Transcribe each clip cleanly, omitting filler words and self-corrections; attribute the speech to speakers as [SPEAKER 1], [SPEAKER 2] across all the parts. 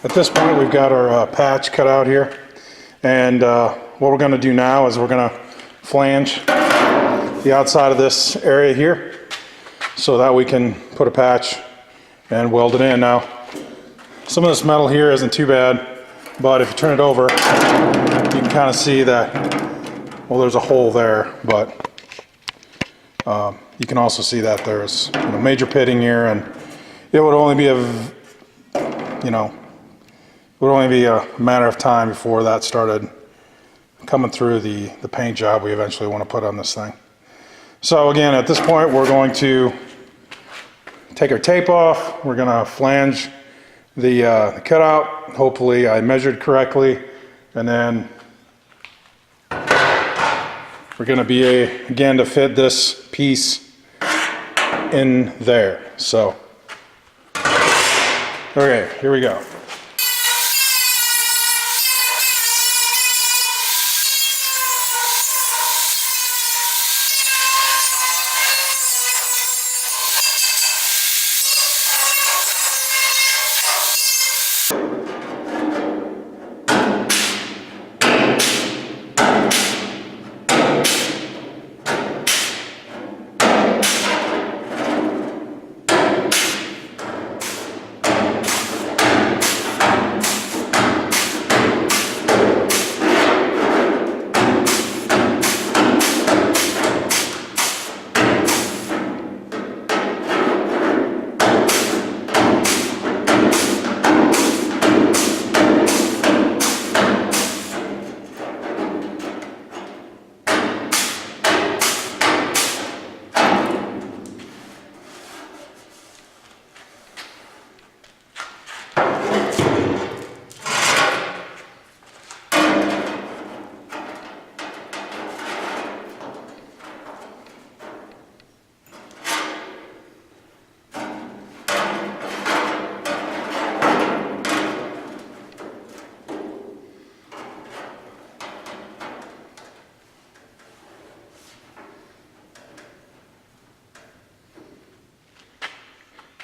[SPEAKER 1] At this point, we've got our patch cut out here, and what we're going to do now is we're going to flange the outside of this area here so that we can put a patch and weld it in. Now, some of this metal here isn't too bad, but if you turn it over, you can kind of see that, well, there's a hole there, but you can also see that there's major pitting here, and it would only be a matter of time before that started coming through the paint job we eventually want to put on this thing. So again, at this point, we're going to take our tape off. We're going to flange the cutout. Hopefully I measured correctly, and then we're going to be again to fit this piece in there. So okay, here we go.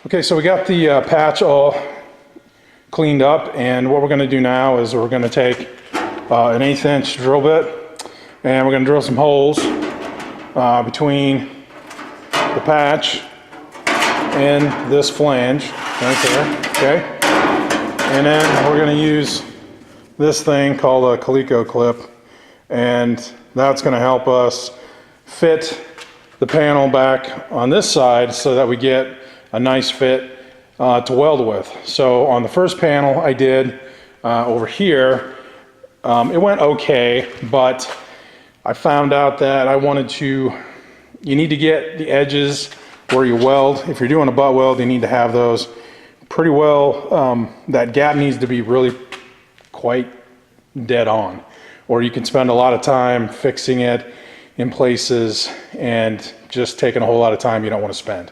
[SPEAKER 1] Okay, so we got the patch all cleaned up, and what we're going to do now is we're going to take an 1/8" drill bit, and we're going to drill some holes between the patch and this flange right there, okay? And then we're going to use this thing called a K10 clip, and that's going to help us fit the panel back on this side so that we get a nice fit to weld with. So on the first panel I did over here, it went okay, but I found out that you need to get the edges where you weld. If you're doing a butt weld, you need to have those pretty well, that gap needs to be really quite dead on, or you can spend a lot of time fixing it in places and just taking a whole lot of time you don't want to spend.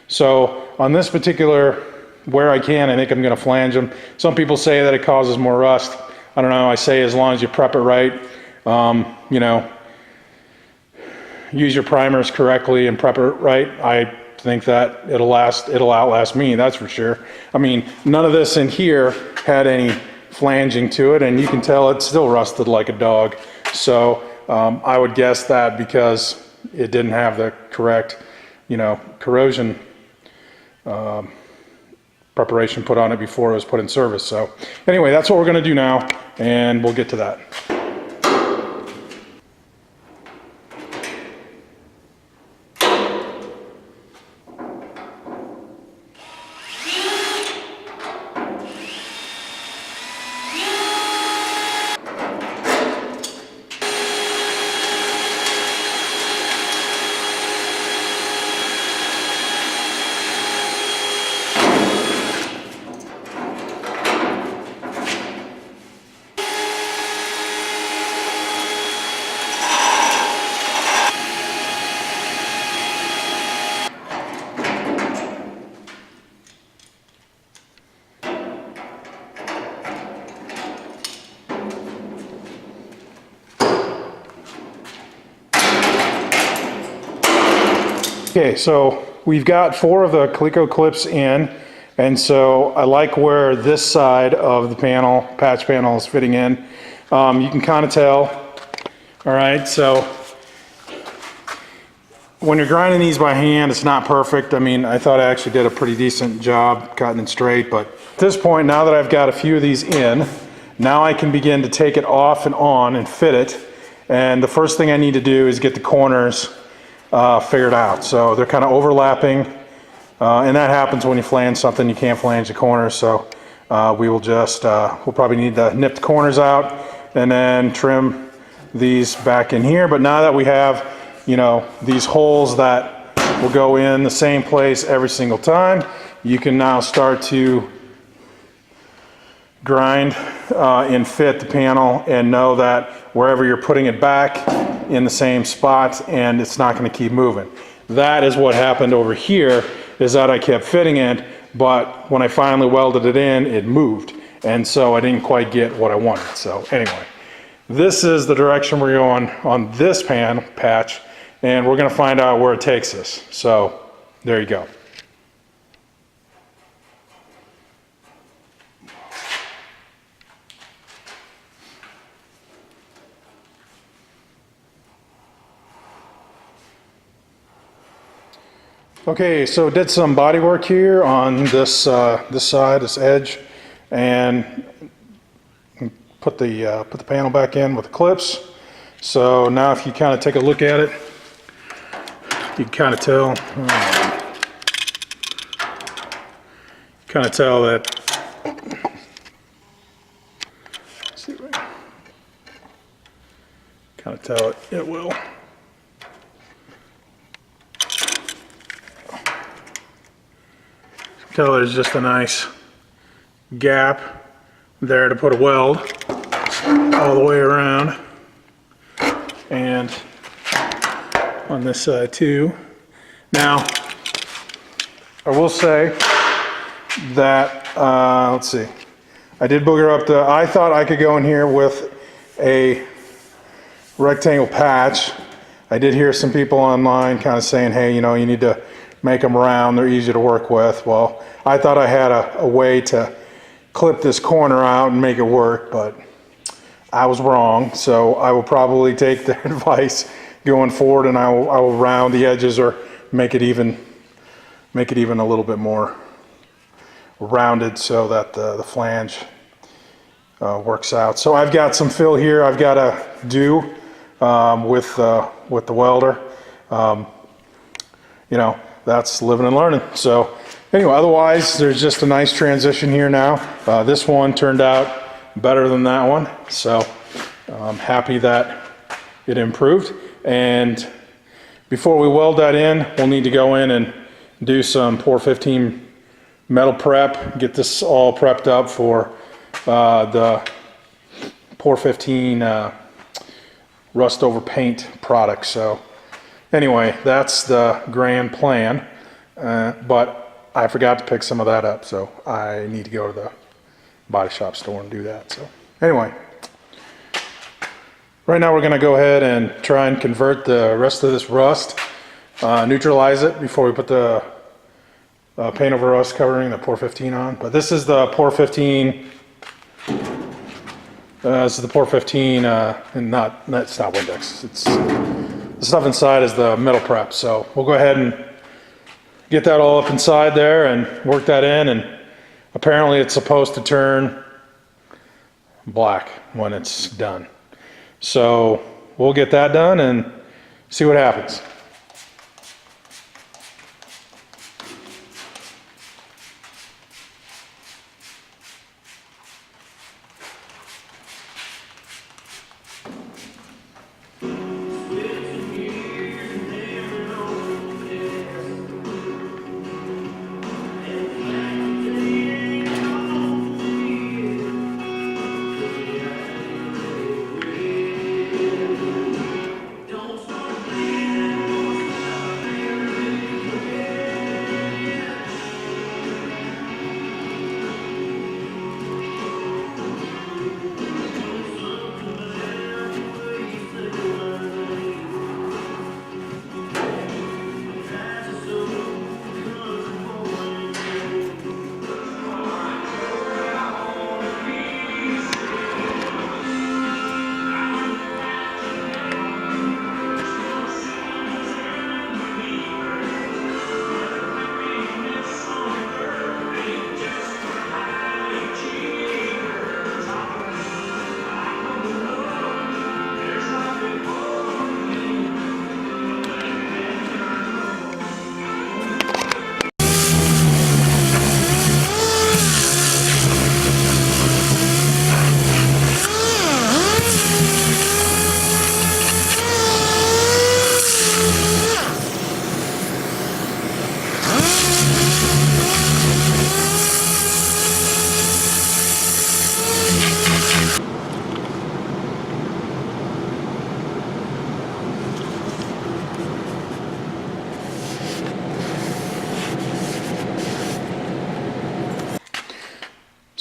[SPEAKER 1] So on this particular, where I can, I think I'm going to flange them. Some people say that it causes more rust. I don't know. I say as long as you prep it right, use your primers correctly and prep it right, I think that it'll outlast me, that's for sure. I mean, none of this in here had any flanging to it, and you can tell it still rusted like a dog. So I would guess that because it didn't have the correct, corrosion preparation put on it before it was put in service. So anyway, that's what we're going to do now, and we'll get to that. Okay, so we've got 4 of the K10 clips in, And so I like where this side of the panel, patch panel, is fitting in. You can kind of tell. All right, so when you're grinding these by hand, it's not perfect. I mean, I thought I actually did a pretty decent job cutting it straight, but at this point, now that I've got a few of these in, now I can begin to take it off and on and fit it. And the first thing I need to do is get the corners figured out. So they're kind of overlapping, and that happens when you flange something, you can't flange the corners. So we will just, we'll probably need to nip the corners out and then trim these back in here. But now that we have, you know, these holes that will go in the same place every single time, you can now start to grind and fit the panel and know that wherever you're putting it back in the same spot, and it's not going to keep moving. That is what happened over here, is that I kept fitting it, but when I finally welded it in, it moved, and so I didn't quite get what I wanted. So anyway, this is the direction we're going on this patch, and we're going to find out where it takes us. So there you go. Okay, so did some body work here on this this side, this edge, and put the panel back in with the clips. So now, if you kind of take a look at it, you can kind of tell. Kind of tell that. Let's see, kind of tell it will. Tell there's just a nice gap there to put a weld all the way around, and on this side too. Now, I will say that, let's see, I did booger up I thought I could go in here with a rectangle patch. I did hear some people online kind of saying, hey, you know, you need to make them round, they're easy to work with. Well, I thought I had a way to clip this corner out and make it work, but I was wrong. So I will probably take their advice going forward, and I will round the edges or make it even a little bit more rounded so that the flange works out. So I've got some fill here I've got to do with the welder. You know, that's living and learning. So anyway, otherwise there's just a nice transition here now. This one turned out better than that one, so I'm happy that it improved. And before we weld that in, we'll need to go in and do some Pour 15 metal prep, get this all prepped up for the Pour 15 rust over paint product. So anyway, that's the grand plan, but I forgot to pick some of that up, so I need to go to the body shop store and do that. So anyway, right now we're going to go ahead and try and convert the rest of this rust, neutralize it before we put the paint over rust covering, the Pour 15 on. But this is the Pour 15. This is the Pour 15, and it's not Windex. It's the stuff inside is the metal prep. So we'll go ahead and get that all up inside there and work that in. And apparently it's supposed to turn black when it's done. So we'll get that done and see what happens.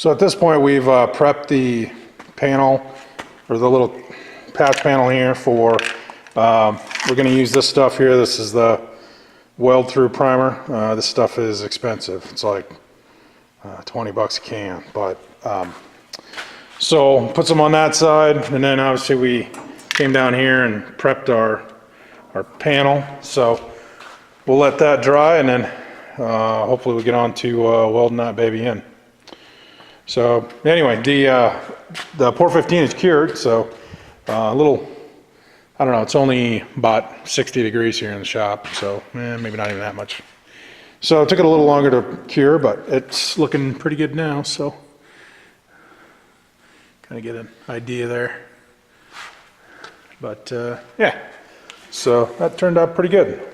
[SPEAKER 1] So at this point we've prepped the panel, or the little patch panel here for, we're going to use this stuff here. This is the weld through primer. This stuff is expensive. It's like 20 bucks a can, but so put some on that side, and then obviously we came down here and prepped our panel. So we'll let that dry, and then hopefully we get on to welding that baby in. So anyway, the port 15 is cured, so a little, I don't know, it's only about 60 degrees here in the shop, so maybe not even that much. So it took it a little longer to cure, but it's looking pretty good now, so kind of get an idea there. But yeah, so that turned out pretty good.